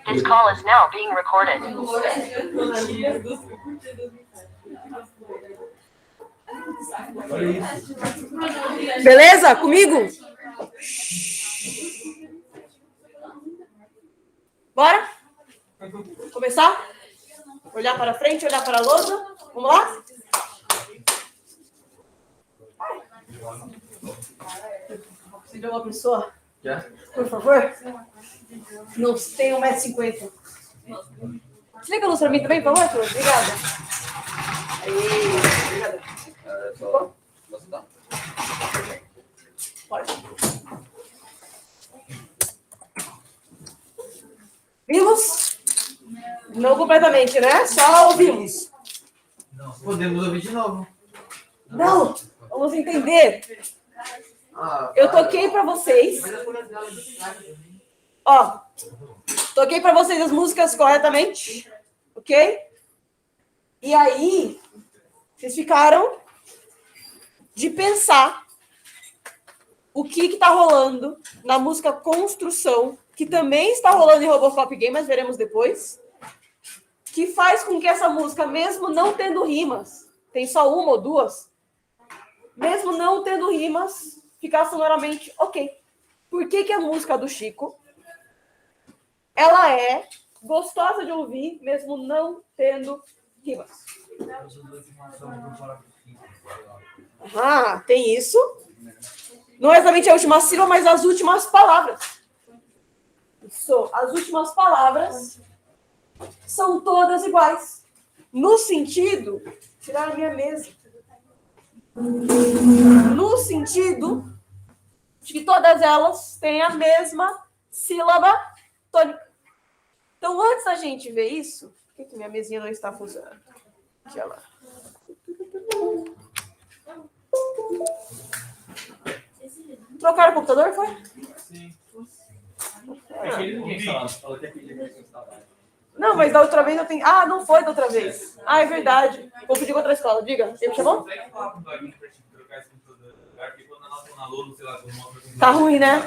This call is now being recorded. Beleza? Comigo? Bora? Começar? Olhar para frente, olhar para a lousa. Vamos lá? Preciso de uma pessoa? Por favor? Não tem 1,50 m. Desliga a luz para mim também, por favor? Obrigada. Aí, obrigada. Pode. Vimos? Não completamente, né? Só ouvimos. Podemos ouvir de novo. Não, vamos entender. Eu toquei para vocês. Ó, toquei para vocês as músicas corretamente, ok? E aí, vocês ficaram de pensar o que está rolando na música Construção, que também está rolando em Robocop Game, mas veremos depois, que faz com que essa música, mesmo não tendo rimas, tem só uma ou duas, mesmo não tendo rimas, ficar sonoramente ok. Por que a música do Chico, ela é gostosa de ouvir, mesmo não tendo rimas? Ah, tem isso. Não é exatamente a última sílaba, mas as últimas palavras. Isso, as últimas palavras são todas iguais. No sentido... Tirar a minha mesa. No sentido de que todas elas têm a mesma sílaba tônica. Então, antes da gente ver isso... Por que minha mesinha não está funcionando? Deixa ela... Trocaram o computador, foi? Sim. É que ele não instalou. Falou que aquele não instalou. Não, mas da outra vez eu tenho... Ah, não foi da outra vez. Ah, é verdade. Vou pedir com outra escola. Diga, você me chamou? Tá ruim, né?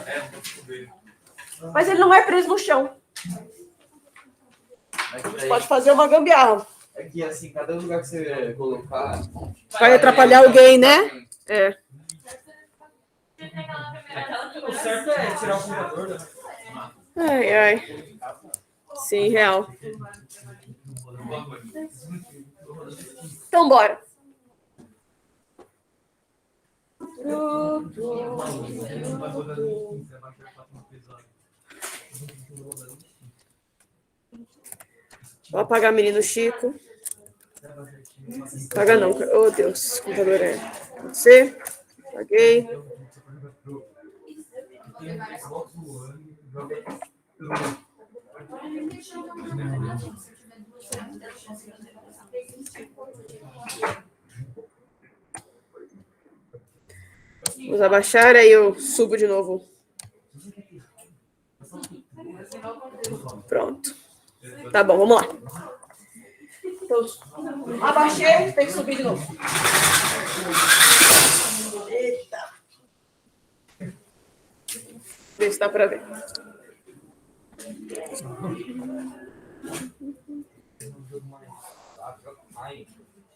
Mas ele não é preso no chão. A gente pode fazer uma gambiarra. É que assim, cada lugar que você colocar... Vai atrapalhar alguém, né? É. O certo é tirar o computador, né? Ai, ai. Sim, real. Então, bora. Vou apagar menino Chico. Apaga não. Oh, Deus. O computador é... Pode ser. Apaguei. Vamos abaixar, aí eu subo de novo. Pronto. Tá bom, vamos lá. Então, abaixei, tem que subir de novo. Eita. Ver se dá para ver.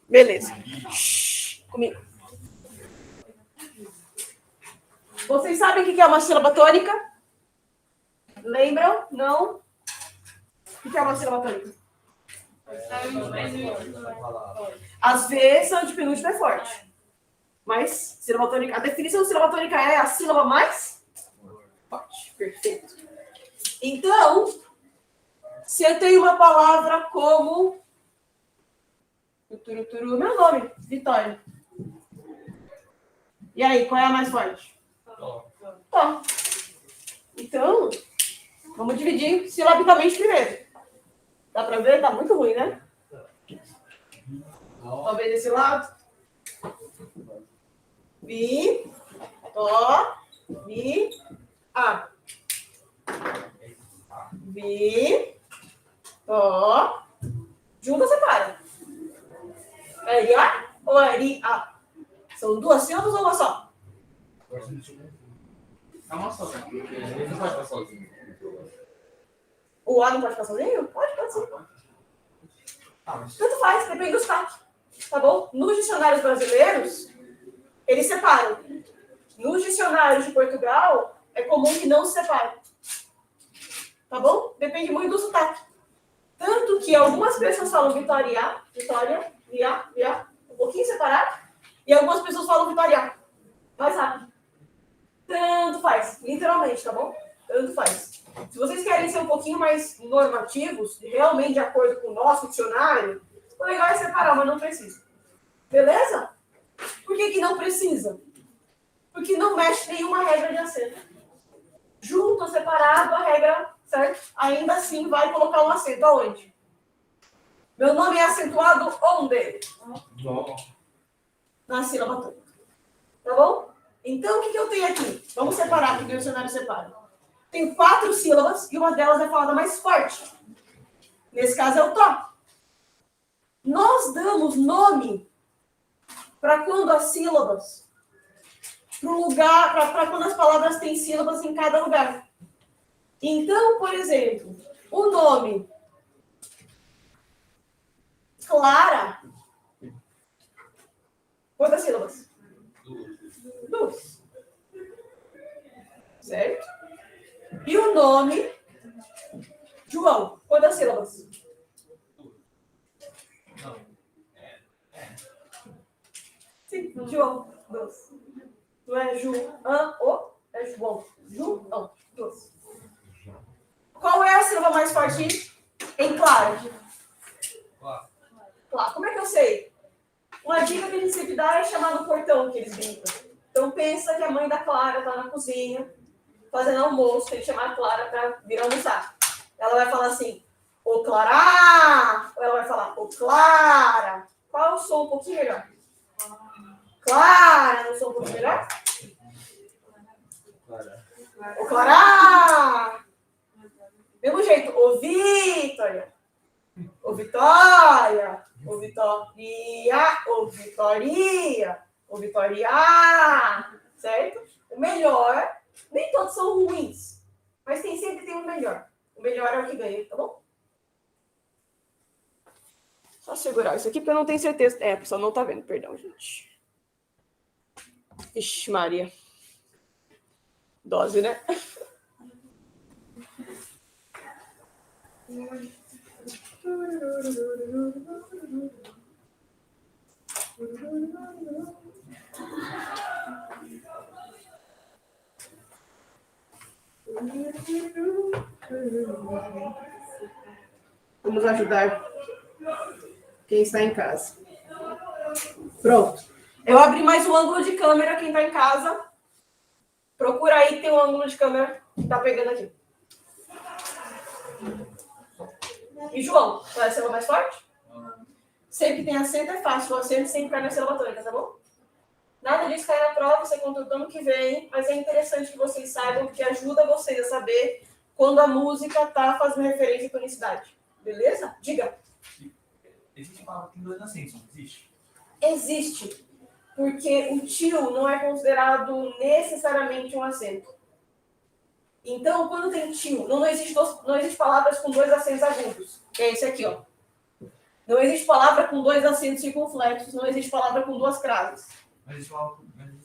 Beleza. Comigo. Vocês sabem o que é uma sílaba tônica? Lembram? Não? O que é uma sílaba tônica? Às vezes, antepenúltimo é forte. Mas, sílaba tônica, a definição de sílaba tônica é a sílaba mais forte. Perfeito. Então, se eu tenho uma palavra como... Meu nome, Vitória. E aí, qual é a mais forte? Tó. Então, vamos dividir silabicamente primeiro. Dá pra ver? Tá muito ruim, né? Talvez desse lado. Vi, Tó, Vi, A. Vi, Tó. Junta ou separa? É I-A ou é I-A? São duas sílabas ou uma só? É uma só, porque ele não pode estar sozinho. O A não pode ficar sozinho? Pode sim. Tanto faz, depende do sotaque. Tá bom? Nos dicionários brasileiros, eles separam. Nos dicionários de Portugal, é comum que não se separe. Tá bom? Depende muito do sotaque. Tanto que algumas pessoas falam Vitória, um pouquinho separado, e algumas pessoas falam Vitória, mais rápido. Tanto faz, literalmente, tá bom? Tanto faz. Se vocês querem ser um pouquinho mais normativos, realmente de acordo com o nosso dicionário, o legal é separar, mas não precisa. Beleza? Por que não precisa? Porque não mexe nenhuma regra de acento. Junto ou separado, a regra, certo? Ainda assim vai colocar um acento aonde? Meu nome é acentuado onde? Não. Na sílaba toda. Tá bom? Então, o que eu tenho aqui? Vamos separar, porque o dicionário separa. Tem 4 sílabas e uma delas é falada mais forte. Nesse caso é o tó. Nós damos nome para quando as sílabas, para quando as palavras têm sílabas em cada lugar. Então, por exemplo, o nome Clara, quantas sílabas? 2. Certo? E o nome João, quantas sílabas? Não. Sim, João, 2. Não é João, é João. João, 2. Qual é a sílaba mais forte em Clara? Claro. Como é que eu sei? Uma dica que a gente sempre dá é chamar no portão que eles brincam. Então pensa que a mãe da Clara está na cozinha, fazendo almoço, tem que chamar a Clara para vir almoçar. Ela vai falar assim, ô Clara! Ou ela vai falar, ô Clara! Qual é o som um pouquinho melhor? Clara! Não sou um pouquinho melhor? Ô Clara! Mesmo jeito, ô Vitória! Ô Vitória! Ô Vitória! Ô Vitória! Ô Vitória! Certo? O melhor, nem todos são ruins, mas sempre tem o melhor. O melhor é o que ganha, tá bom? Só segurar isso aqui porque eu não tenho certeza. É, a pessoa não tá vendo, perdão, gente. Ixi, Maria. Dose, né? Vamos ajudar quem está em casa. Pronto. Eu abri mais um ângulo de câmera, quem está em casa. Procura aí, tem um ângulo de câmera que está pegando aqui. E João, qual é a sílaba mais forte? Sempre que tem acento é fácil. O acento sempre cai na sílaba tônica, tá bom? Nada disso cai na prova, você conta o ano que vem, mas é interessante que vocês saibam, porque ajuda vocês a saber quando a música está fazendo referência à tonicidade. Beleza? Diga. Existe palavra que tem 2 acentos, não existe? Existe, porque o tio não é considerado necessariamente um acento. Então, quando tem tio, não existe palavras com 2 acentos agudos. Que é esse aqui, ó. Não existe palavra com 2 acentos circunflexos, não existe palavra com 2 crases. Mas existe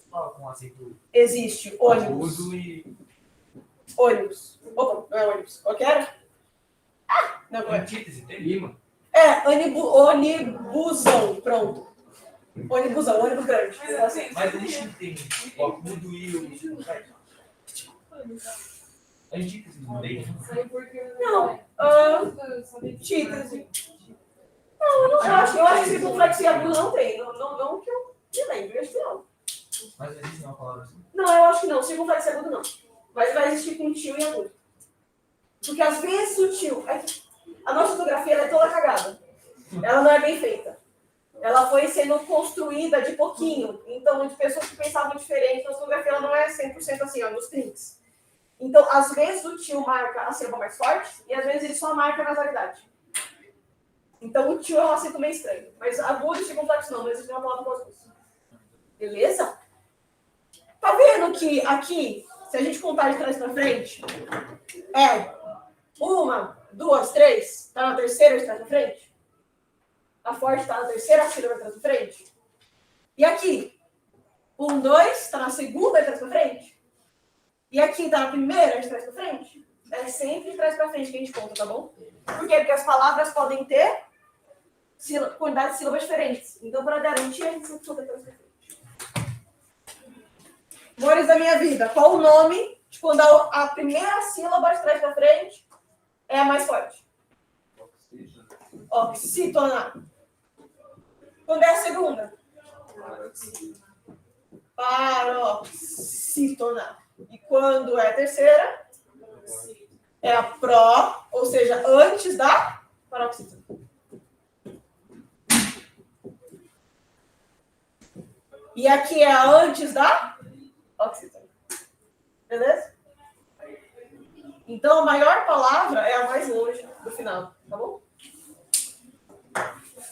palavra com acento Existe ônibus. agudo e... Ônibus. Opa, não é ônibus. Qual que era? Ah, não é. Antítese, tem rima. É, ônibusão. Pronto. Ônibusão, ônibus grande. Mas a gente tem o agudo e o... Antítese não tem? Não. Antítese. Não, eu acho que circunflexo e agudo não tem. Não que eu me lembro, eu acho que não. Mas existe uma palavra assim? Não, eu acho que não. Circunflexo e agudo não. Mas vai existir com tio e agudo. Porque às vezes o tio... A nossa ortografia ela é toda cagada. Ela não é bem feita. Ela foi sendo construída de pouquinho. Então, de pessoas que pensavam diferente, a nossa ortografia ela não é 100% assim, ó, nos trinks. Então, às vezes o tio marca a sílaba mais forte e às vezes ele só marca a nasalidade. Então, o tio é um acento meio estranho. Mas agudo e circunflexo não existe uma palavra com as duas. Beleza? Tá vendo que aqui, se a gente contar de trás pra frente, é Uma, duas, três. Está na terceira letra da frente? A forte está na terceira sílaba letra da frente? E aqui? 1, 2, está na segunda letra da frente? E aqui está na primeira de trás para frente? É sempre de trás para frente que a gente conta, tá bom? Por quê? Porque as palavras podem ter quantidade de sílabas diferentes. Então, para garantir, a gente sempre conta de trás para frente. Amores da minha vida, qual o nome de quando a primeira sílaba de trás para frente é a mais forte? Oxítona. Quando é a segunda? Paroxítona. E quando é a terceira? É a pró, ou seja, antes da paroxítona. E aqui é a antes da oxítona. Beleza? Então, a maior palavra é a mais longe do final, tá bom?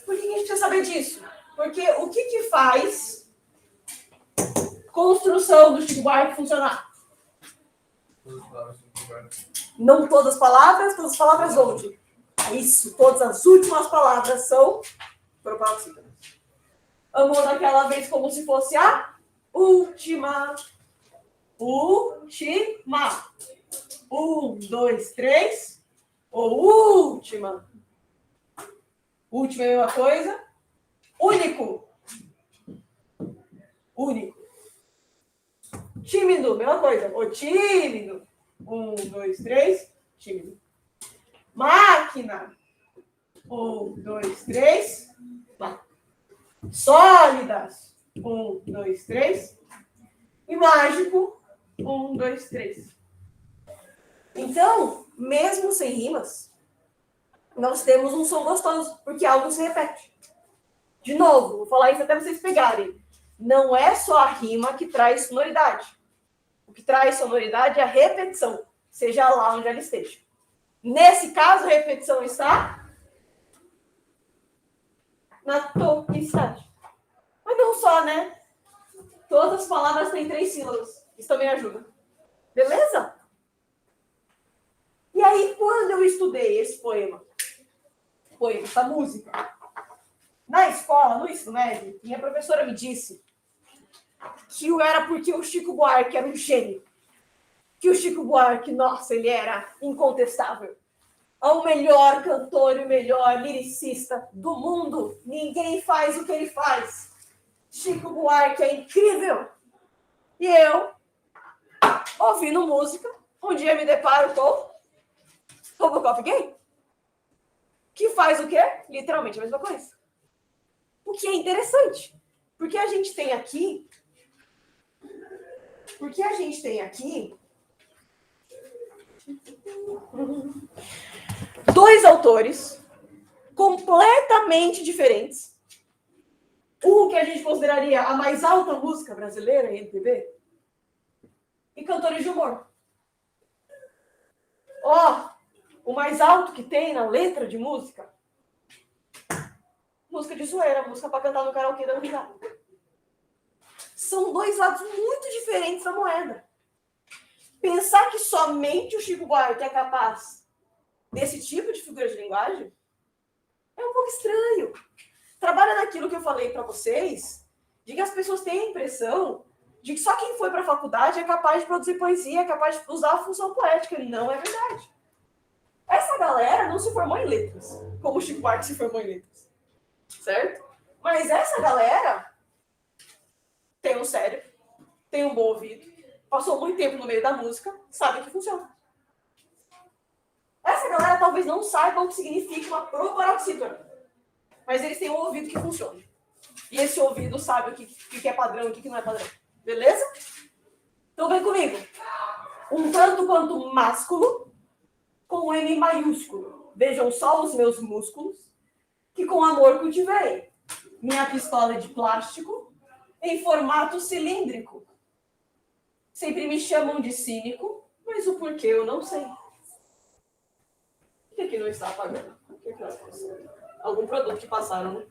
Por que a gente precisa saber disso? Porque o que faz construção do Chico Buarque funcionar? Não todas as palavras onde? Isso, todas as últimas palavras são paroxítonas. Amor daquela vez como se fosse a última. Última. 1, 2, 3. Ou última. Última é a mesma coisa. Único. Único. Tímido, mesma coisa. O tímido. 1, 2, 3. Tímido. Máquina. 1, 2, 3. Máquina. Sólidas. 1, 2, 3. E mágico. 1, 2, 3. Então, mesmo sem rimas, nós temos um som gostoso, porque algo se repete. De novo, vou falar isso até vocês pegarem. Não é só a rima que traz sonoridade. O que traz sonoridade é a repetição, seja lá onde ela esteja. Nesse caso, a repetição está na tonicidade. Mas não só, né? Todas as palavras têm 3 sílabas. Isso também ajuda. Beleza? E aí, quando eu estudei esse poema, essa música, na escola, no ensino médio, minha professora me disse que era porque o Chico Buarque era um gênio. Que o Chico Buarque, nossa, ele era incontestável. É o melhor cantor e o melhor liricista do mundo. Ninguém faz o que ele faz. Chico Buarque é incrível. E eu, ouvindo música, um dia me deparo com Robocop gay, que faz o quê? Literalmente a mesma coisa. O que é interessante, porque a gente tem aqui dois autores completamente diferentes. Um que a gente consideraria a mais alta música brasileira, MPB, e cantores de humor. O mais alto que tem na letra de música, música de zoeira, música para cantar no karaokê da risada. São dois lados muito diferentes da moeda. Pensar que somente o Chico Buarque é capaz desse tipo de figura de linguagem é um pouco estranho. Trabalha naquilo que eu falei para vocês, de que as pessoas têm a impressão de que só quem foi para a faculdade é capaz de produzir poesia, é capaz de usar a função poética. Não é verdade. Essa galera não se formou em letras, como o Chico Buarque se formou em letras. Certo? Mas essa galera tem um cérebro, tem um bom ouvido, passou muito tempo no meio da música, sabe que funciona. Essa galera talvez não saiba o que significa uma proparoxítona, mas eles têm um ouvido que funciona. E esse ouvido sabe o que é padrão e o que não é padrão. Beleza? Então vem comigo. Um tanto quanto másculo, com M maiúsculo. Vejam só os meus músculos, que com amor cultivei. Minha pistola é de plástico, em formato cilíndrico. Sempre me chamam de cínico, mas o porquê eu não sei. O que não está apagando? O que não está? Algum produto que passaram, né?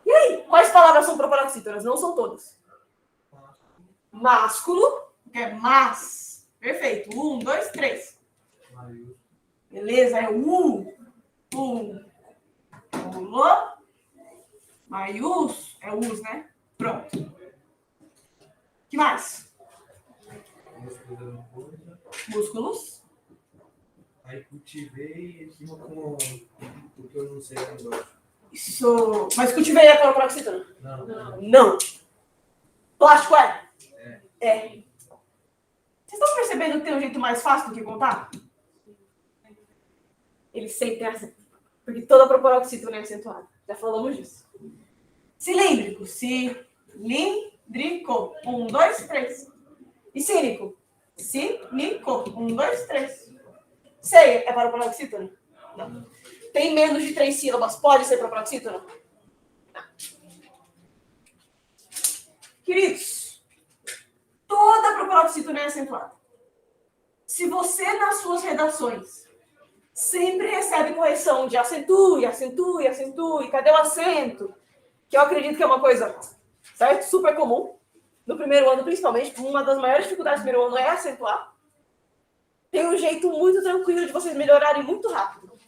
E aí, quais palavras são proparoxítonas? Não são todas. Másculo, que é mas, Perfeito. 1, 2, 3. Maiúsculo. Beleza, é U. Pulou. Maiús. É us, né? Pronto. Que mais? Músculo da minha coisa. Músculos. Aí cultivei em cima com o que eu não sei agora. Isso. Mas cultivei é paroxítona? Não. Não. Plástico é? É. Vocês estão percebendo que tem um jeito mais fácil do que contar? Ele sempre tem acento. Porque toda proparoxítona é acentuada. Já falamos disso. Cilíndrico. Cilíndrico. 1, 2, 3. E cínico. Cínico. 1, 2, 3. Ceia é paroxítona? Não. Tem menos de 3 sílabas. Pode ser paroxítona? Não. Queridos, toda proparoxítona é acentuada. Se você, nas suas redações, sempre recebe correção de acentue, acentue, acentue, cadê o acento? Que eu acredito que é uma coisa, certo? Super comum. No primeiro ano, principalmente, uma das maiores dificuldades do primeiro ano é acentuar. Tem um jeito muito tranquilo de vocês melhorarem muito rápido.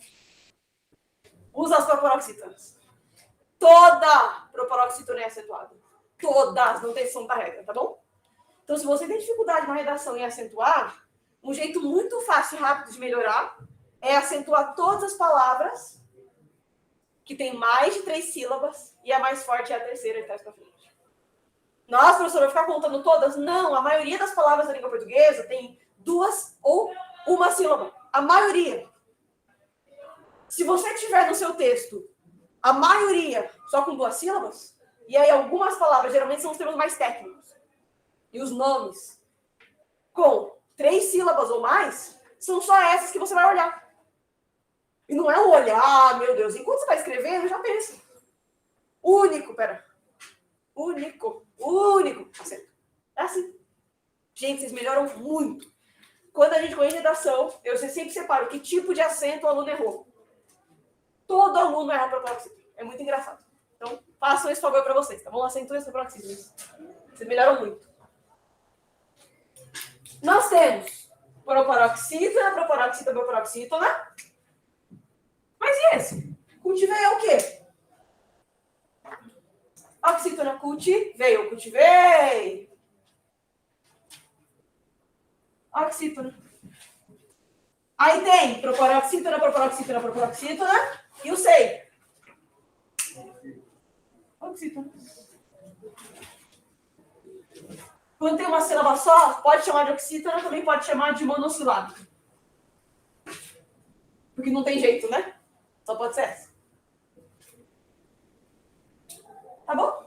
Usa as proparoxítonas. Toda proparoxítona é acentuada. Todas, não tem exceção da regra, tá bom? Então, se você tem dificuldade na redação em acentuar, um jeito muito fácil e rápido de melhorar é acentuar todas as palavras que tem mais de 3 sílabas e a mais forte é a terceira de trás para frente. Nossa, professora, vai ficar contando todas? Não, a maioria das palavras da língua portuguesa tem 2 ou 1 sílaba. A maioria. Se você tiver no seu texto a maioria só com 2 sílabas, e aí algumas palavras, geralmente são os termos mais técnicos, e os nomes com 3 sílabas ou mais, são só essas que você vai olhar. E não é um olhar, meu Deus. Enquanto você vai escrevendo, já pensa. Único. Acento. É assim. Gente, vocês melhoram muito. Quando a gente corrige redação, eu sempre separo que tipo de acento o aluno errou. Todo aluno erra proparoxítona. É muito engraçado. Então, façam esse favor para vocês, tá bom? Acentuem esse proparoxítona. Vocês melhoram muito. Nós temos proparoxítona. Mas e esse? Cultivei é o quê? Oxítona, cultivei. Oxítona. Aí tem proparoxítona e o sei. Oxítona. Quando tem uma sílaba só, pode chamar de oxítona, também pode chamar de monossilábico. Porque não tem jeito, né? Só pode ser essa. Tá bom?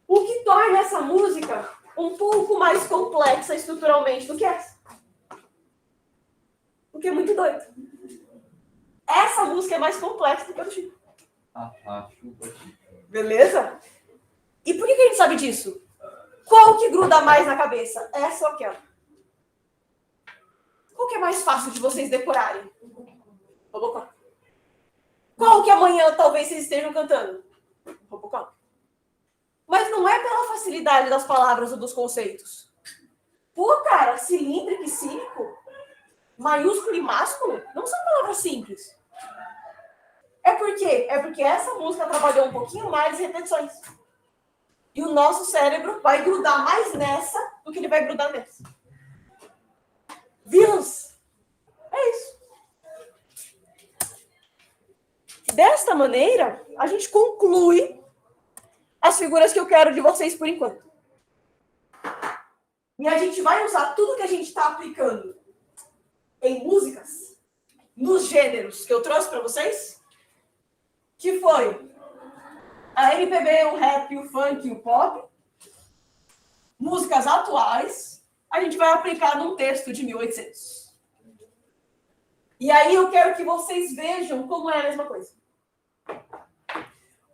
O que torna essa música um pouco mais complexa estruturalmente do que essa. O que é muito doido. Essa música é mais complexa do que a do Chico. Beleza? E por que a gente sabe disso? Qual que gruda mais na cabeça? Essa ou aquela? Qual que é mais fácil de vocês decorarem? Robocop. Qual que amanhã talvez vocês estejam cantando? Robocop. Mas não é pela facilidade das palavras ou dos conceitos. Pô, cara, cilíndrico e cínico, maiúsculo e másculo, não são palavras simples. É por quê? É porque essa música trabalhou um pouquinho mais de repetições. E o nosso cérebro vai grudar mais nessa do que ele vai grudar nessa. Vírus. É isso. Desta maneira, a gente conclui as figuras que eu quero de vocês por enquanto. E a gente vai usar tudo que a gente está aplicando em músicas, nos gêneros que eu trouxe para vocês, que foi a MPB, o rap, o funk e o pop, músicas atuais, a gente vai aplicar num texto de 1800. E aí eu quero que vocês vejam como é a mesma coisa.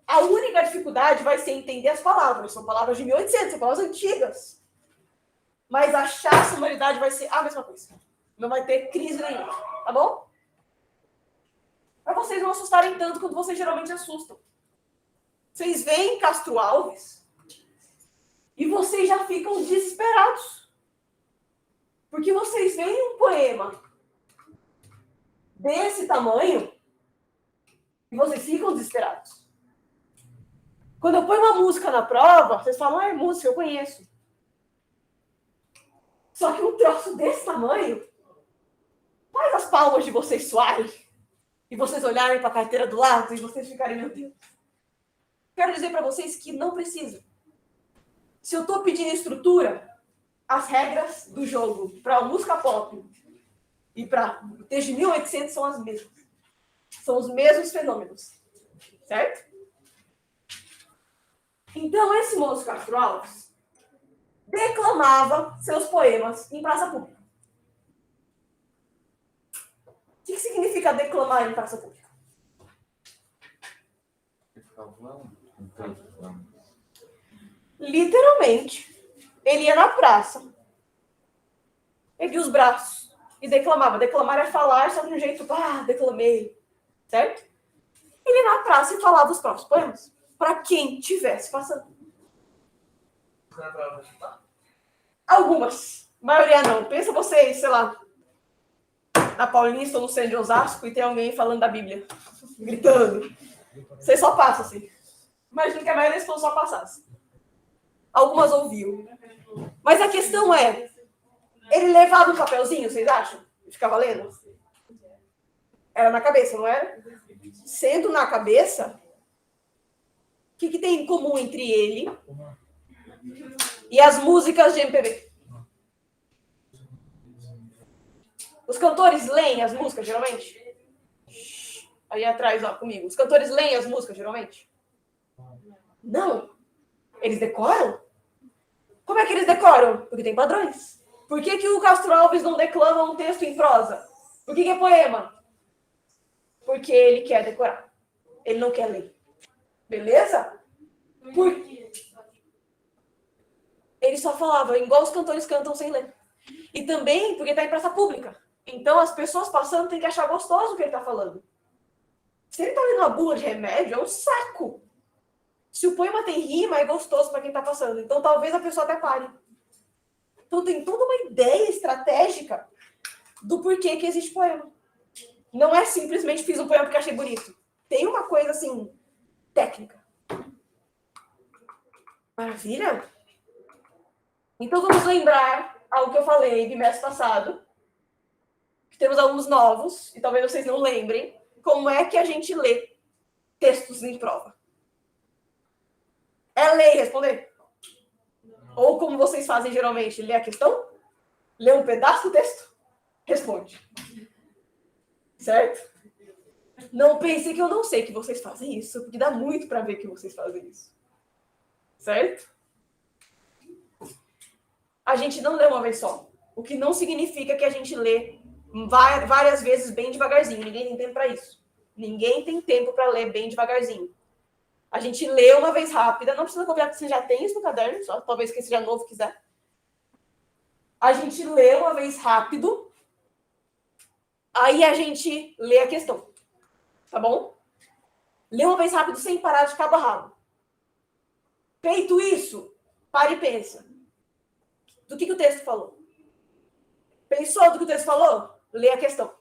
A única dificuldade vai ser entender as palavras. São palavras de 1800, são palavras antigas. Mas achar a sonoridade vai ser a mesma coisa. Não vai ter crise nenhuma, tá bom? Para vocês não assustarem tanto quanto vocês geralmente assustam. Vocês veem Castro Alves e vocês já ficam desesperados. Porque vocês veem um poema desse tamanho e vocês ficam desesperados. Quando eu ponho uma música na prova, vocês falam, é música, eu conheço. Só que um troço desse tamanho faz as palmas de vocês suarem e vocês olharem para a carteira do lado e vocês ficarem, meu Deus. Quero dizer para vocês que não precisa. Se eu estou pedindo estrutura, as regras do jogo para a música pop e para o texto de 1800 são as mesmas. São os mesmos fenômenos. Certo? Então, esse moço Castro Alves declamava seus poemas em praça pública. O que significa declamar em praça pública? Literalmente, ele ia na praça, erguia os braços e declamava. Declamar é falar, só de um jeito, declamei, certo? Ele ia na praça e falava os próprios poemas para quem tivesse passando. Algumas, maioria não. Pensa vocês, sei lá, na Paulista ou no centro de Osasco e tem alguém falando da Bíblia, gritando. Vocês só passam assim. Imagina que a maioria das pessoas só passasse. Algumas ouviam. Mas a questão é, ele levava um papelzinho, vocês acham? E ficava lendo? Era na cabeça, não era? Sendo na cabeça, o que tem em comum entre ele e as músicas de MPB? Os cantores leem as músicas, geralmente? Aí atrás, ó, comigo. Os cantores leem as músicas, geralmente? Não. Eles decoram? Como é que eles decoram? Porque tem padrões. Por que o Castro Alves não declama um texto em prosa? Por que é poema? Porque ele quer decorar. Ele não quer ler. Beleza? Ele só falava, igual os cantores cantam sem ler. E também porque está em praça pública. Então as pessoas passando têm que achar gostoso o que ele está falando. Se ele está lendo uma bula de remédio, é um saco. Se o poema tem rima, é gostoso para quem está passando. Então, talvez a pessoa até pare. Então, tem toda uma ideia estratégica do porquê que existe poema. Não é simplesmente fiz um poema porque achei bonito. Tem uma coisa, assim, técnica. Maravilha? Então, vamos lembrar algo que eu falei bimestre passado. Que temos alunos novos, e talvez vocês não lembrem, como é que a gente lê textos em prova. É ler e responder? Ou como vocês fazem geralmente, lê a questão, lê um pedaço do texto, responde. Certo? Não pense que eu não sei que vocês fazem isso, porque dá muito para ver que vocês fazem isso. Certo? A gente não lê uma vez só. O que não significa que a gente lê várias vezes bem devagarzinho. Ninguém tem tempo para isso. Ninguém tem tempo para ler bem devagarzinho. A gente lê uma vez rápida, não precisa confiar que você já tem isso no caderno, só talvez quem seja novo quiser. A gente lê uma vez rápido, aí a gente lê a questão, tá bom? Lê uma vez rápido sem parar de cabo a rabo. Feito isso, pare e pensa. Do que o texto falou? Pensou do que o texto falou? Lê a questão.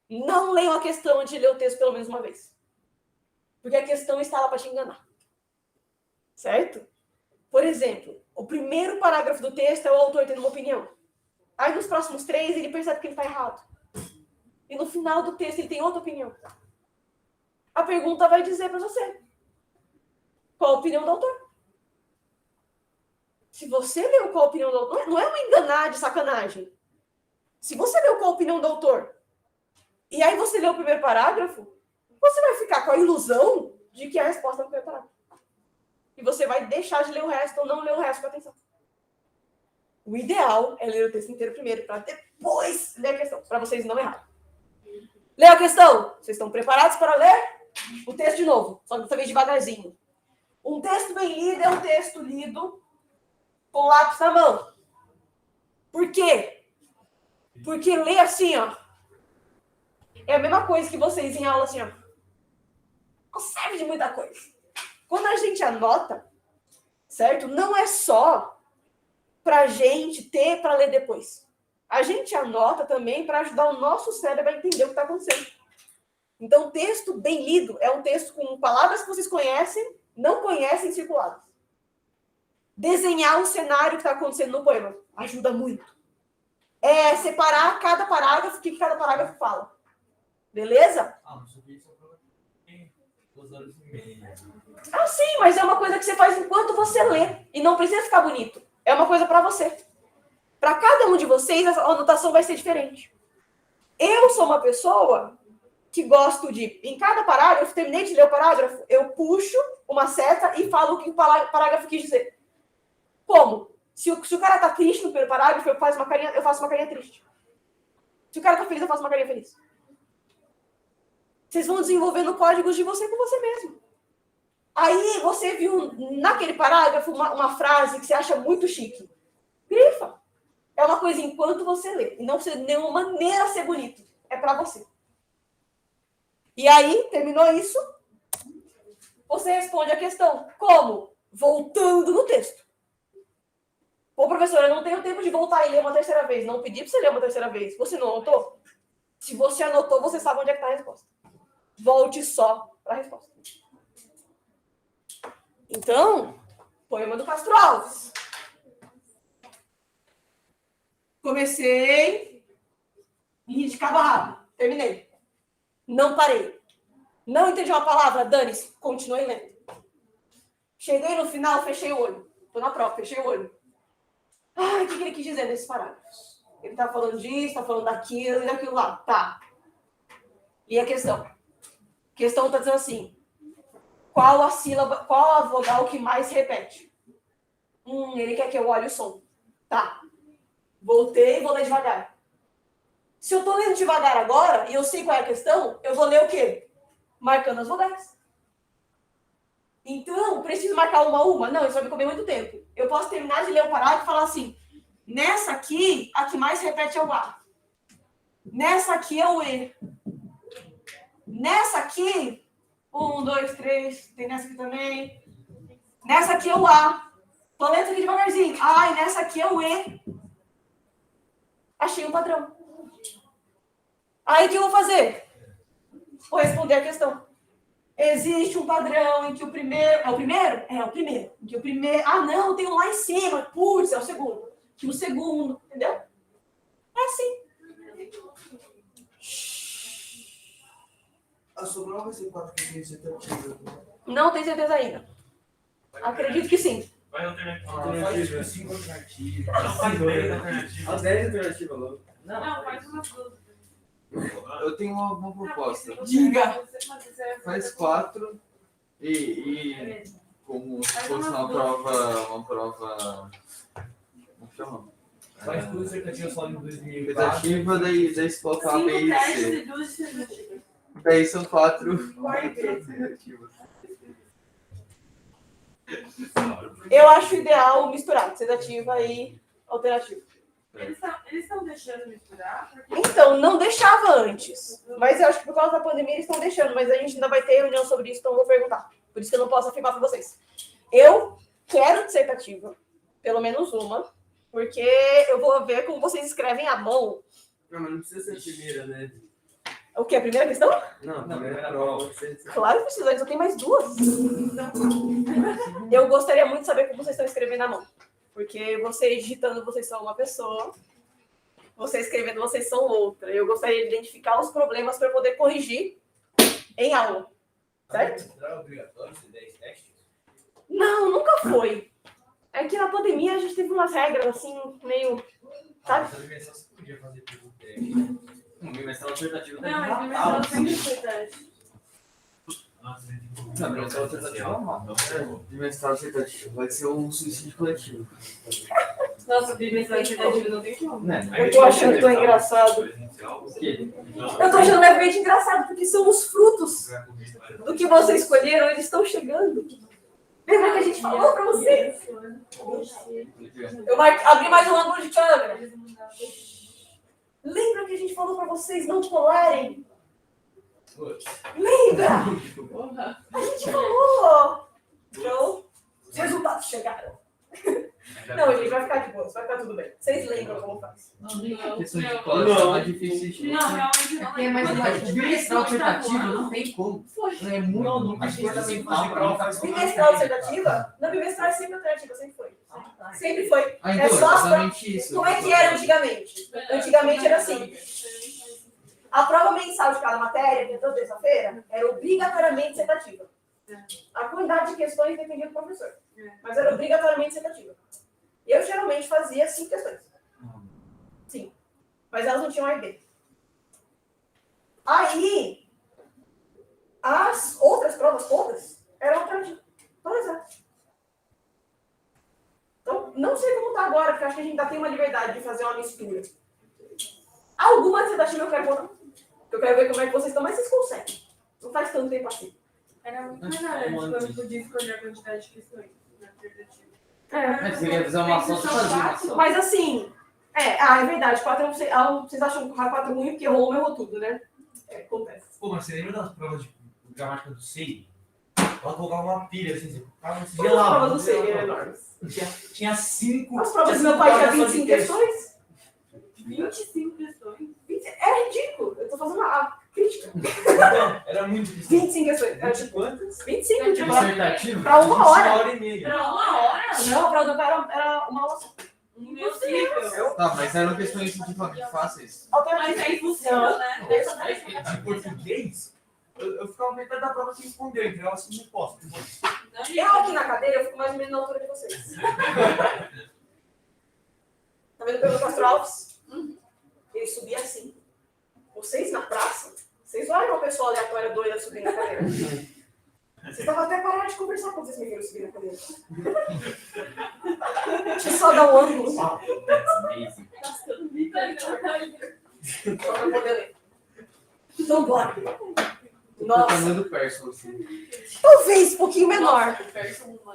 Não leiam a questão antes de ler o texto pelo menos uma vez. Porque a questão está lá para te enganar. Certo? Por exemplo, o primeiro parágrafo do texto é o autor tendo uma opinião. Aí nos próximos 3 ele percebe que ele está errado. E no final do texto ele tem outra opinião. A pergunta vai dizer para você. Qual a opinião do autor? Se você leu qual a opinião do autor, não é uma enganar de sacanagem. Se você leu qual a opinião do autor, e aí você leu o primeiro parágrafo, você vai ficar com a ilusão de que a resposta é o primeiro parágrafo. E você vai deixar de ler o resto ou não ler o resto com atenção. O ideal é ler o texto inteiro primeiro, para depois ler a questão, para vocês não errarem. Lê a questão. Vocês estão preparados para ler? O texto de novo, só que dessa vez devagarzinho. Um texto bem lido é um texto lido com lápis na mão. Por quê? Porque ler assim, ó, é a mesma coisa que vocês em aula assim, ó. Não serve de muita coisa. Quando a gente anota, certo? Não é só pra gente ter para ler depois. A gente anota também para ajudar o nosso cérebro a entender o que está acontecendo. Então, texto bem lido é um texto com palavras que vocês conhecem, não conhecem, circuladas. Desenhar o cenário que está acontecendo no poema ajuda muito. Separar cada parágrafo, o que cada parágrafo fala. Beleza? Mas isso é 2 horas e meia. Sim, mas é uma coisa que você faz enquanto você lê. E não precisa ficar bonito. É uma coisa para você. Para cada um de vocês, a anotação vai ser diferente. Eu sou uma pessoa que gosto de, em cada parágrafo, terminei de ler o parágrafo, eu puxo uma seta e falo o que o parágrafo quis dizer. Como? Se o cara tá triste no primeiro parágrafo, eu faço uma carinha triste. Se o cara tá feliz, eu faço uma carinha feliz. Vocês vão desenvolvendo códigos de você com você mesmo. Aí você viu naquele parágrafo uma frase que você acha muito chique. Grifa. É uma coisa enquanto você lê. E não precisa de nenhuma maneira ser bonito. É para você. E aí, terminou isso, você responde a questão. Como? Voltando no texto. Pô, professora, eu não tenho tempo de voltar e ler uma terceira vez. Não pedi para você ler uma terceira vez. Você não anotou? Se você anotou, você sabe onde é que está a resposta. Volte só para a resposta. Então, poema do Castro Alves. Comecei, li de cabo a rabo, terminei. Não parei. Não entendi uma palavra, dane-se, continuei lendo. Cheguei no final, fechei o olho. Tô na prova, fechei o olho. O que ele quis dizer nesses parágrafos? Ele tá falando disso, tá falando daquilo e daquilo lá. Tá. E a questão? A questão tá dizendo assim: qual a sílaba, qual a vogal que mais se repete? Ele quer que eu olhe o som. Tá. Voltei e vou ler devagar. Se eu tô lendo devagar agora, e eu sei qual é a questão, eu vou ler o quê? Marcando as vogais. Então, preciso marcar uma a uma? Não, isso vai me comer muito tempo. Eu posso terminar de ler o parágrafo e falar assim: nessa aqui, a que mais repete é o A. Nessa aqui é o E. Nessa aqui, 1, 2, 3, tem nessa aqui também. Nessa aqui é o A. Tô lendo aqui devagarzinho. E nessa aqui é o E. Achei um padrão. Aí o que eu vou fazer? Vou responder a questão. Existe um padrão em que o primeiro... É o primeiro? É o primeiro. Em que o primeiro... não, tem um lá em cima. Putz, é o segundo. Que o segundo, entendeu? É assim. A Sobral vai ser 4 que você tá tirando. Não tenho certeza ainda. Acredito que sim. Vai alternativa. Alternativa. 5 alternativas. Não faz bem alternativa. 10 alternativas logo. Não, faz uma coisa. Eu tenho uma proposta. Diga. Faz 4 e como se fosse uma prova. Como chama? Faz tudo certinho só em 2004. Tentativa, daí você coloca A, B e C. Daí são 4 alternativas. Eu acho ideal misturar sedativa e alternativa. Eles estão deixando misturar? Porque... Então, não deixava antes. Mas eu acho que por causa da pandemia eles estão deixando. Mas a gente ainda vai ter reunião sobre isso, então eu vou perguntar. Por isso que eu não posso afirmar para vocês. Eu quero dissertativa. Pelo menos uma. Porque eu vou ver como vocês escrevem à mão. Não, mas não precisa ser a primeira, né? O que? A primeira questão? Não, a primeira prova. Claro que precisa. Eu tenho mais duas. Eu gostaria muito de saber como vocês estão escrevendo à mão. Porque você digitando, vocês são uma pessoa. Você escrevendo, vocês são outra. Eu gostaria de identificar os problemas para poder corrigir em aula. Certo? É obrigatório ser 10 testes? Não, nunca foi. É que na pandemia a gente teve umas regras assim, meio... Sabe? Você podia fazer tudo teste. Bimestral alternativo Não, mas bimestral sempre foi teste. Não, bimestral alternativo é mal. Bimestral alternativo vai ser um suicídio coletivo. Nossa, bimestral alternativo não tem como. Né? Eu tô achando tão engraçado. O quê? Eu tô achando levemente engraçado, porque são os frutos do que vocês escolheram, eles estão chegando. Lembra que a gente falou pra vocês? Eu abri mais um ângulo de câmera. Lembra que a gente falou pra vocês não colarem? Lembra? A gente falou. Então, os resultados chegaram. Não, gente, vai ficar de boa, vai ficar tudo bem. Vocês lembram como faz. Questão de cola é mais difícil de Não, realmente não. É, mas bimestral alternativo não tem como. É muito difícil. Bimestral alternativa? Não, bimestral é sempre alternativa, sempre foi. Sempre foi. Ah, É então, só exatamente isso. Como é que era antigamente? Antigamente era assim. A prova mensal de cada matéria, que é toda terça-feira, era obrigatoriamente dissertativa. A quantidade de questões dependia do professor. Mas era obrigatoriamente dissertativa. Eu geralmente fazia 5 questões. Sim. Mas elas não tinham A e B. Aí, as outras provas todas eram alternativas. Todas elas. Então, não sei como está agora, porque acho que a gente ainda tem uma liberdade de fazer uma mistura. Alguma dissertativa eu quero botar. Eu quero ver como é que vocês estão, mas vocês conseguem. Não faz tanto tempo assim. Era muito melhor, tipo, eu podia escolher a quantidade de questões na alternativa. Mas você quer fazer uma ação, você fazia uma ação. Mas assim, é verdade. 4 vocês acham que o 4 ruim porque errou tudo, né? Acontece. Pô, mas você lembra das provas de gramática do SEI? Ela colocava uma pilha assim, você ficava nesse Todas as provas do SEI eram enormes. Tinha 5. As provas do meu pai tinha 25 questões. 25 questões? É ridículo. Eu tô fazendo a crítica. Era muito difícil. 25 questões. Era tipo Quantas? 25 de Dissertativo? pra uma hora. 1h30. Pra uma hora? Não, pra o era uma aula só. Impossível. Tá, mas eram questões de fáceis. Mas é impossível, né? De português, eu ficava metade da prova sem responder, eu entregava assim resposta. Eu aqui na cadeira, eu fico mais ou menos na altura de vocês. Tá vendo pelo Castro Alves? Ele subia assim. Vocês na praça, vocês olham uma pessoa aleatória doida subindo na cadeira. Vocês estavam até parados de conversar quando vocês me viram subir na cadeira. Deixa eu só dar um ângulo. Só pra poder ler. Então, bora. Nossa, Tamanho do Perso, assim. talvez um pouquinho menor.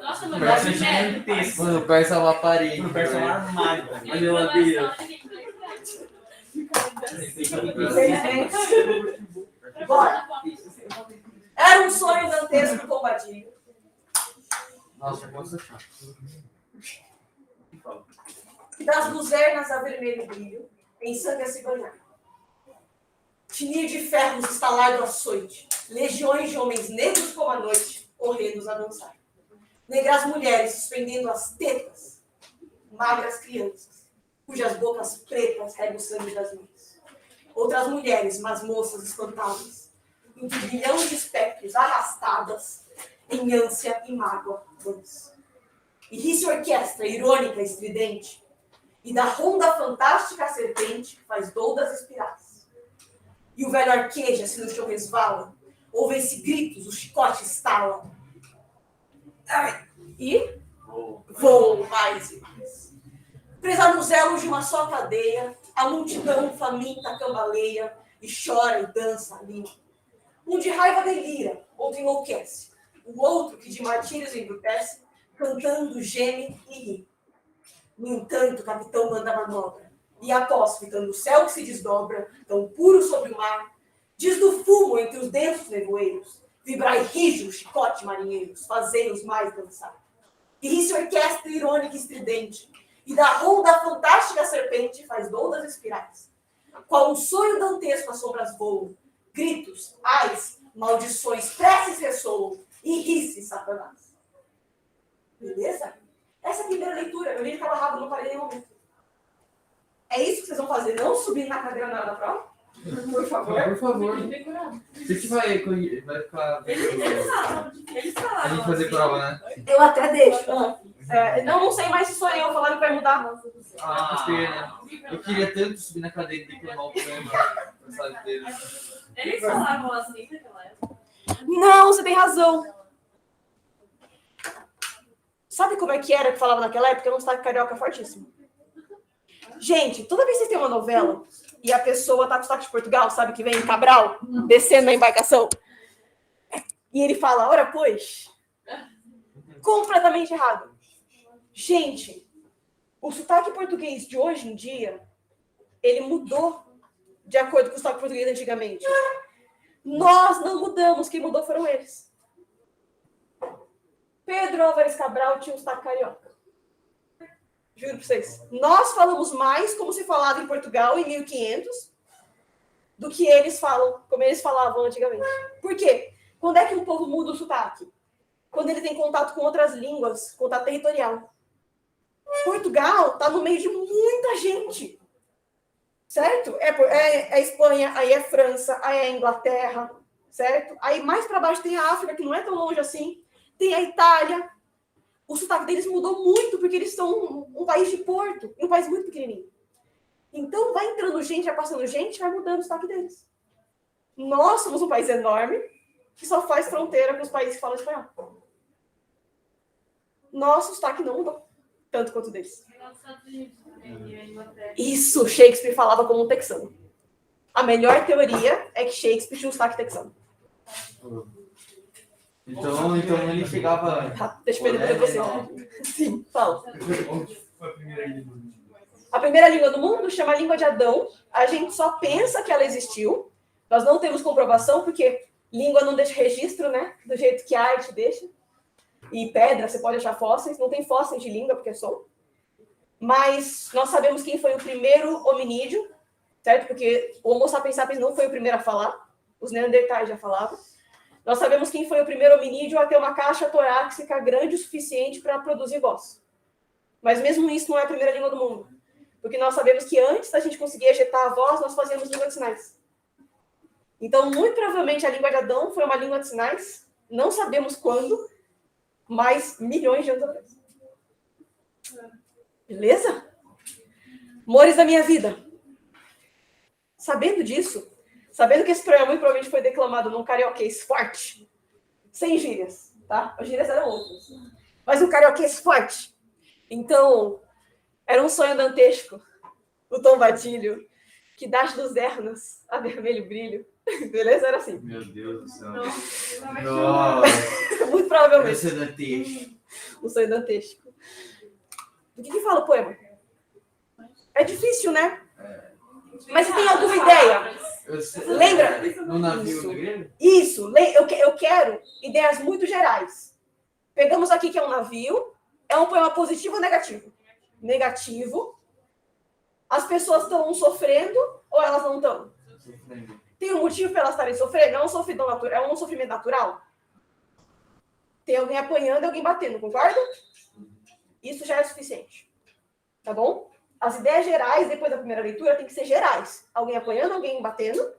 Nossa, O mas Perso é é gigantesco. Mano, o Perso é uma parede. O personagem é um armário. A geladeira. Bora. Era um sonho dantesco combatido. Nossa, eu posso achar. Das luzernas a vermelho brilho, em sangue a se banhar. Tinir de ferros estalar do açoite, legiões de homens negros como a noite, horrendos a dançar. Negras mulheres suspendendo as tetas, magras crianças, cujas bocas pretas regam o sangue das mães. Outras mulheres, mas moças espantadas, em turbilhão de espectros arrastadas, em ânsia e mágoa vãs. E ri-se orquestra irônica e estridente, e da ronda fantástica a serpente faz doudas espirais. E o velho arqueja-se no chão resvala, ouvem-se gritos, o chicote estala. Ai, e voam mais e mais. Presa nos elos de uma só cadeia, a multidão faminta cambaleia e chora e dança ali. Um de raiva delira, outro enlouquece. O outro que de martírios embrutece, cantando geme e ri. No entanto, o capitão manda a manobra. E após, fitando o céu que se desdobra, tão puro sobre o mar, diz do fumo entre os densos nevoeiros, vibrai rijo o chicote marinheiros, fazei-os mais dançar. E ri-se orquestra irônica e estridente, e da ronda fantástica serpente faz doudas espirais. Qual um sonho dantesco as sombras voam, gritos, ais, maldições, preces ressoam, e ri-se Satanás. Beleza? Essa é a primeira leitura. Eu li de cabo a rabo, não parei em nenhum momento. É isso que vocês vão fazer? Não subir na cadeira na hora da prova? Por favor. Por favor. Você que vai ficar. Eles A falaram. gente fazer prova, né? Eu até deixo. Não sei mais se sou eu falando que vai mudar. Ah, pena. Eu queria tanto subir na cadeira e declamar o poema. Sabe dele. Eles falavam assim naquela época. Não, você tem razão. Sabe como é que era que falava naquela época? Eu não estava carioca fortíssimo. Gente, toda vez que vocês têm uma novela e a pessoa tá com sotaque de Portugal, sabe, que vem em Cabral, descendo na embarcação, e ele fala, ora, pois, completamente errado. Gente, o sotaque português de hoje em dia, ele mudou de acordo com o sotaque português de antigamente. Nós não mudamos, quem mudou foram eles. Pedro Álvares Cabral tinha um sotaque carioca. Juro pra vocês. Nós falamos mais como se falava em Portugal em 1500 do que eles falam, como eles falavam antigamente. Por quê? Quando é que o povo muda o sotaque? Quando ele tem contato com outras línguas, contato territorial. Portugal está no meio de muita gente. Certo? É a Espanha, aí é França, aí é a Inglaterra, certo? Aí mais para baixo tem a África, que não é tão longe assim. Tem a Itália. O sotaque deles mudou muito, porque eles são um país de porto, um país muito pequenininho. Então, vai entrando gente, vai passando gente, vai mudando o sotaque deles. Nós somos um país enorme, que só faz fronteira com os países que falam espanhol. Nosso sotaque não mudou tanto quanto o deles. Isso, Shakespeare falava como um texano. A melhor teoria é que Shakespeare tinha um sotaque texano. Então ele chegava. Deixa eu perder pra você. Sim, fala. Onde foi a primeira língua do mundo? A primeira língua do mundo chama língua de Adão. A gente só pensa que ela existiu. Nós não temos comprovação, porque língua não deixa registro, né? Do jeito que a arte deixa. E pedra, você pode achar fósseis. Não tem fósseis de língua, porque é som. Mas nós sabemos quem foi o primeiro hominídeo, certo? Porque o Homo sapiens sapiens não foi o primeiro a falar. Os neandertais já falavam. Nós sabemos quem foi o primeiro hominídeo a ter uma caixa torácica grande o suficiente para produzir voz. Mas mesmo isso não é a primeira língua do mundo. Porque nós sabemos que antes da gente conseguir ejetar a voz, nós fazíamos língua de sinais. Então, muito provavelmente, a língua de Adão foi uma língua de sinais. Não sabemos quando, mas milhões de anos atrás. Beleza? Amores da minha vida. Sabendo disso, sabendo que esse programa muito provavelmente foi declamado num carioquês forte, sem gírias, tá? As gírias eram outras. Mas um carioquês forte. Então, era um sonho dantesco. O Tom Batilho, que das dos ernos a vermelho brilho. Beleza? Era assim. Meu Deus do céu. Nossa. Nossa. Muito provavelmente. Esse é da texto. Um sonho dantesco. Do que fala o poema? É difícil, né? Mas você tem alguma ideia? Lembra? No navio Isso. do Grêmio? Isso, eu quero ideias muito gerais. Pegamos aqui que é um navio. É um poema positivo ou negativo? Negativo. As pessoas estão sofrendo ou elas não estão? Tem um motivo para elas estarem sofrendo? É um sofrimento natural? Tem alguém apanhando e alguém batendo, concorda? Isso já é suficiente. Tá bom? As ideias gerais, depois da primeira leitura, tem que ser gerais. Alguém apanhando, alguém batendo.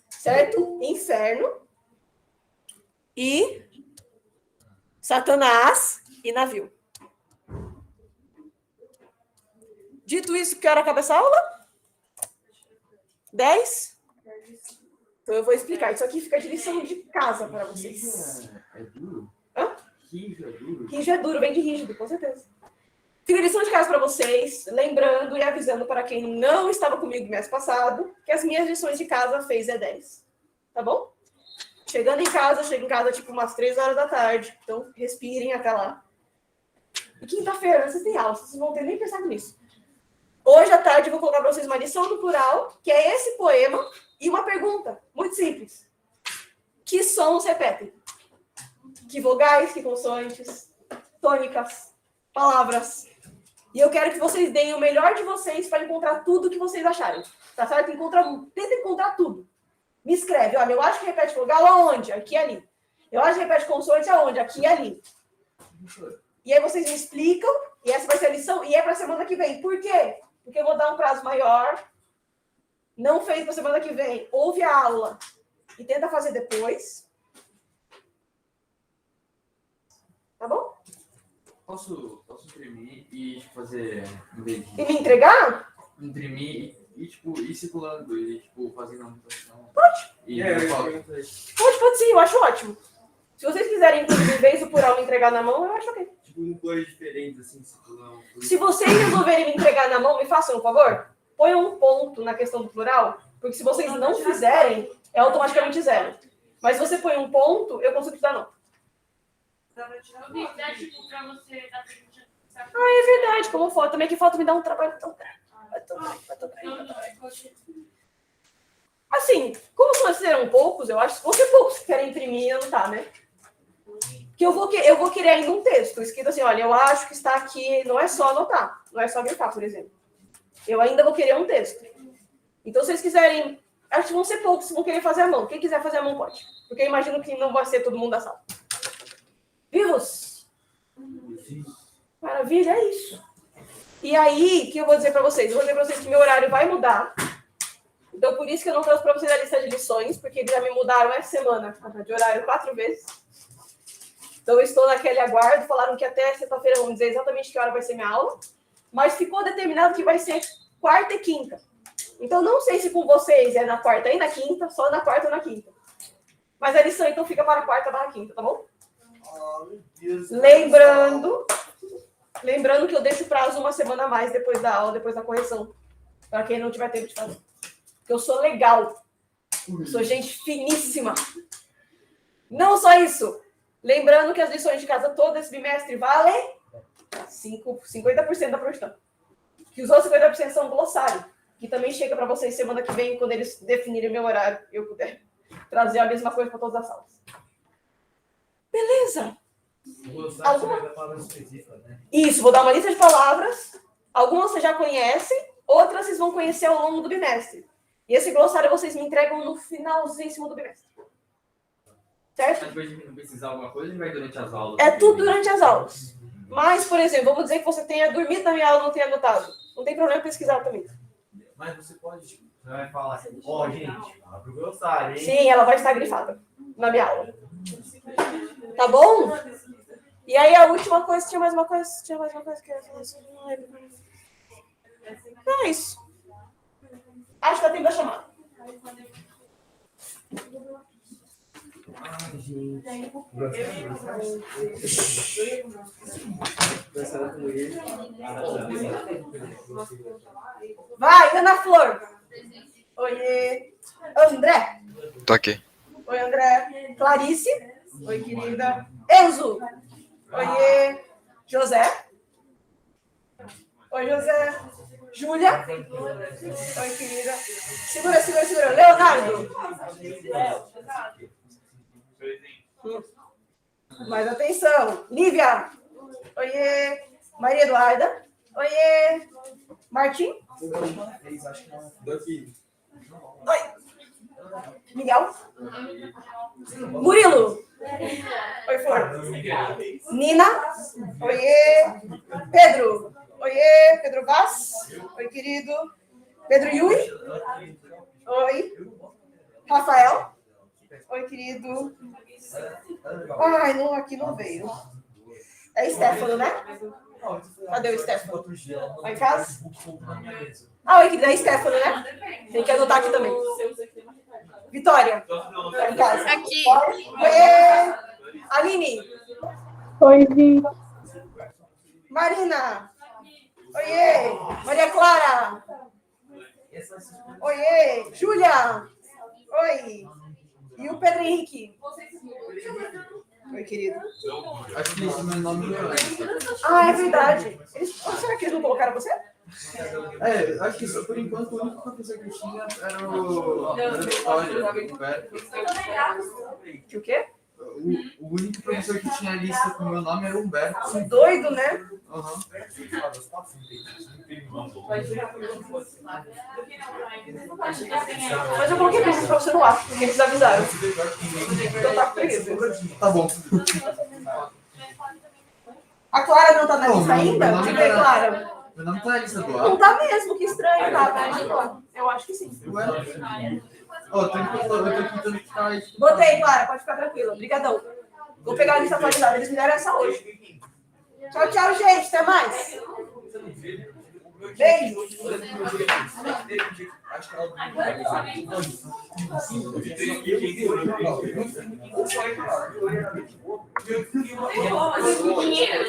Certo? Inferno. E Satanás e navio. Dito isso, que hora acaba essa aula? 10? Então eu vou explicar. Isso aqui fica de lição de casa para vocês. É duro? Hã? Rijo é duro? Rijo é duro, vem de rígido, com certeza. Fica lição de casa para vocês, lembrando e avisando para quem não estava comigo no mês passado, que as minhas lições de casa fez E10. Tá bom? Chego em casa tipo umas 3 horas da tarde. Então, respirem até lá. E quinta-feira, vocês têm aula, vocês não vão ter nem pensado nisso. Hoje à tarde eu vou colocar para vocês uma lição no plural, que é esse poema, e uma pergunta, muito simples. Que sons repetem? Que vogais, que consoantes, tônicas, palavras. E eu quero que vocês deem o melhor de vocês para encontrar tudo que vocês acharem. Tá certo? Tenta encontrar tudo. Me escreve, olha, eu acho que repete vogal aonde? Aqui e ali. Eu acho que repete consoante aonde? Aqui e ali. E aí vocês me explicam, e essa vai ser a lição, e é para semana que vem. Por quê? Porque eu vou dar um prazo maior. Não fez para semana que vem. Ouve a aula e tenta fazer depois. Tá bom? Posso imprimir e fazer um dedinho? E me entregar? Imprimir e tipo, ir circulando e tipo, fazendo anotação. Pode. E É, eu eu falo. perguntei. Pode sim, eu acho ótimo. Se vocês quiserem, inclusive, em vez do plural me entregar na mão, eu acho ok. Tipo, um cores diferentes, assim, circular. Se vocês resolverem me entregar na mão, me façam um favor. Ponham um ponto na questão do plural, porque se vocês não fizerem, é automaticamente zero. Mas se você põe um ponto, eu consigo te dar não. Dá pra tirar Eu vi, dá tipo pra você dar pergunta. É verdade, como foto. Também que foto me dá um trabalho tão grande. Vai tão grande. Assim, como serão poucos, eu acho que vão ser poucos que querem imprimir e anotar, né? que eu vou querer ainda um texto escrito assim, olha, eu acho que está aqui, não é só anotar, não é só grifar, por exemplo. Eu ainda vou querer um texto. Então, se vocês quiserem, acho que vão ser poucos que vão querer fazer a mão. Quem quiser fazer a mão pode, porque eu imagino que não vai ser todo mundo da sala. Vivos? Maravilha, é isso. E aí, o que eu vou dizer para vocês? Eu vou dizer para vocês que meu horário vai mudar. Então, por isso que eu não trouxe para vocês a lista de lições, porque eles já me mudaram essa semana de horário 4 vezes. Então, eu estou naquele aguardo. Falaram que até sexta-feira vão dizer exatamente que hora vai ser minha aula. Mas ficou determinado que vai ser quarta e quinta. Então, não sei se com vocês é na quarta e na quinta, só na quarta ou na quinta. Mas a lição, então, fica para a quarta ou quinta, tá bom? Lembrando que eu deixo o prazo uma semana a mais depois da aula, depois da correção. Para quem não tiver tempo de fazer. Porque eu sou legal. Eu sou gente finíssima. Não só isso. Lembrando que as lições de casa todo esse bimestre valem 50% da produção. Que os outros 50% são glossário. Que também chega para vocês semana que vem, quando eles definirem meu horário, eu puder trazer a mesma coisa para todas as salas. Beleza. Alguma palavra específica, né? Isso, vou dar uma lista de palavras. Algumas vocês já conhecem, outras vocês vão conhecer ao longo do bimestre. E esse glossário vocês me entregam no finalzíssimo do bimestre. Certo? Depois de não precisar alguma coisa, vai durante as aulas. É tudo durante as aulas. Mas, por exemplo, vamos dizer que você tenha dormido na minha aula e não tenha anotado. Não tem problema pesquisar também. Mas você pode, tipo, você vai falar assim, gente, fala pro glossário, hein? Sim, ela vai estar grifada na minha aula. Tá bom? E aí a última coisa, tinha mais uma coisa que eu ia falar assim, não lembro. Então é isso. Acho que dá tempo da chamada. Ai, gente. Vai, Ana Flor. Oi, André. Tô aqui. Oi, André. Clarice. Oi, querida. Enzo. Oi, José. Oi, José. Júlia. Oi, querida. Segura. Leonardo. Mais atenção. Lívia. Oiê. Maria Eduarda. Oiê. Martim. Oi. Miguel. Murilo. Oi, Flor. Nina. Oiê. Pedro. Oiê. Pedro Vaz. Oi, querido. Pedro Yui. Oi. Rafael. Oi, querido. Ai, não, aqui não veio. É Stefano, né? Cadê o Stefano? Vai em casa? Ah, oi, querida. É Stefano, né? Tem que anotar aqui também. Vitória. Tá em casa? Aqui. Oi. Aline. Oi, Vi. Marina. Oiê. Maria Clara. Oiê. Júlia. Oi. E o Pedro Henrique. Oi, querido. Acho que esse é meu nome é antes. Ah, é verdade. Será que eles não colocaram você? É, acho que isso, por enquanto o único professor que tinha era o Vitória, o Humberto. Que o quê? O único professor que tinha a lista com o meu nome era o Humberto. Doido, né? Aham. Mas eu coloquei preguiça pra você no ar, porque eles avisaram. Então tá com preguiça. Tá bom. A Clara não tá na Não, lista meu ainda? nome Diga aí, tá- Clara. Meu nome tá na lista do Não ar. tá mesmo, que estranho, tá? Eu acho que sim. Ué? Ó, eu tô tentando ficar aí. Botei, Clara, pode ficar tranquila. Obrigadão. Vou pegar a lista atualizada, eles me deram essa hoje. Tchau, tchau, gente. Até mais. Beijo. Dinheiro.